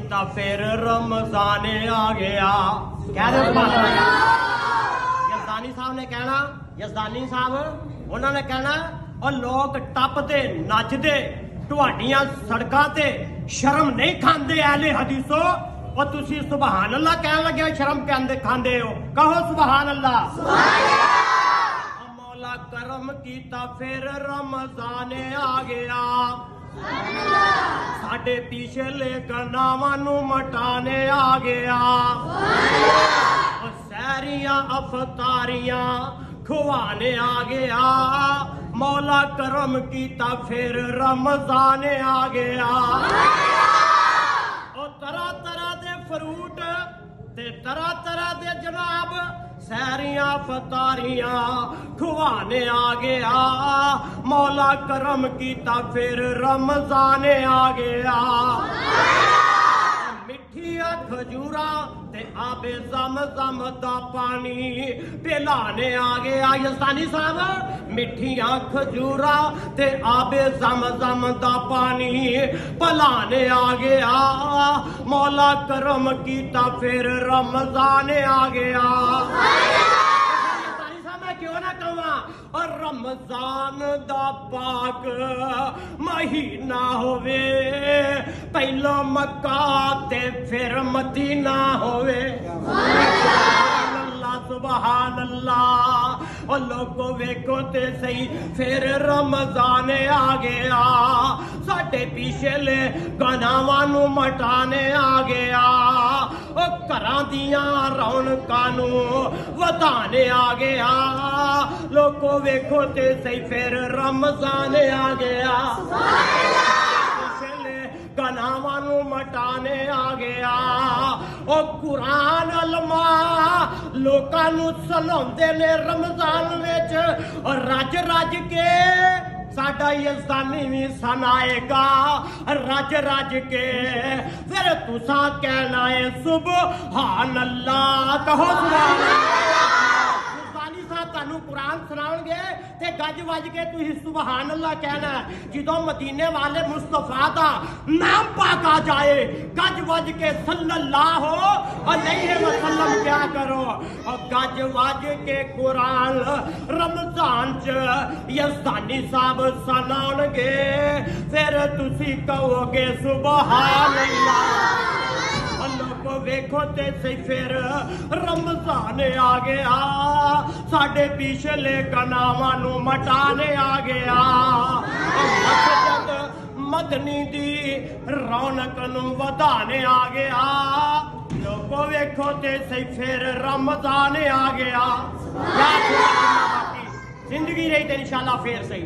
कीता फिर रमजान आ गया। कह दो यजदानी साहब ने कहना, यजदानी साहब उन्होंने कहना और लोग टपदे नचदे तुहाडियां सड़कां ते शर्म नहीं खांदे अहले हदीसो और तुसी सुभान अल्लाह कहन लगे शर्म खांदे हो। कहो सुभान अल्लाह। मौला करम कीता फिर रमजान आ गया। साडे पिछले गनावां नूं मटाने आ गया। सहरियां अफतारियां खुआने आ गया। मौला करम कीता फिर रमजान आ गया। और तरह तरह दे फ्रूट ते तरह तरह दे जनाब सहरियां फतारियां खुआने आ गया। मौला करम कीता फिर रमजान आ गया। मिठिया खजूरा ते आबे ज़म-ज़म दा पानी पिलाने आ गया। यजदानी साहब मिठिया खजूरा ते आबे ज़म-ज़म दा पानी पिलाने आ गया। मौला करम कीता फिर रमजान आ गया। क्यों ना कहा और रमजान दा पाक महीना होवे पहलो मक्का ते फिर मदीना होवे। सुभान अल्लाह। और लोगों वेखो ते सही फिर रमजान आ गया। साडे पिछले गनावां नूं मटाने आ गया। ओ घरां दियां रौनकां नूं वधाने आ गया। लोगों वेखो ते सही फिर रमजान आ गया। गनावां नूं मटाने आ गया। ओ कुरान अलमा लोकां नूं सुनाउंदे ने रमजान विच और रज रज के साडा यजदानी भी सुनाएगा रज रज के। फिर तुसा कहना है सुभान अल्लाह। कहो सुभान अल्लाह। तुहानू कुरान सुनाओगे ते गज वज के तुसीं सुभान अल्लाह कहना। जदों मदीने वाले मुस्तफा दा नाम पाक आ जाए गज वज के सल्लल्लाहु अलैहि वसल्लम क्या करो और गज वज के कुरान रमजान च यजदानी साहब सुनाओगे। फिर तुसीं कहोगे सुभान अल्लाह। वेखो ते सही फिर रमजान आ गया। साडे पिछले गनावां नूं मटाने आ गया। मस्जिद मदनी दी रौनक नूं वधाने आ गया। लोगों वेखो ते सही फिर रमजान आ गया। जिंदगी रही तो इंशाल्लाह फिर सही।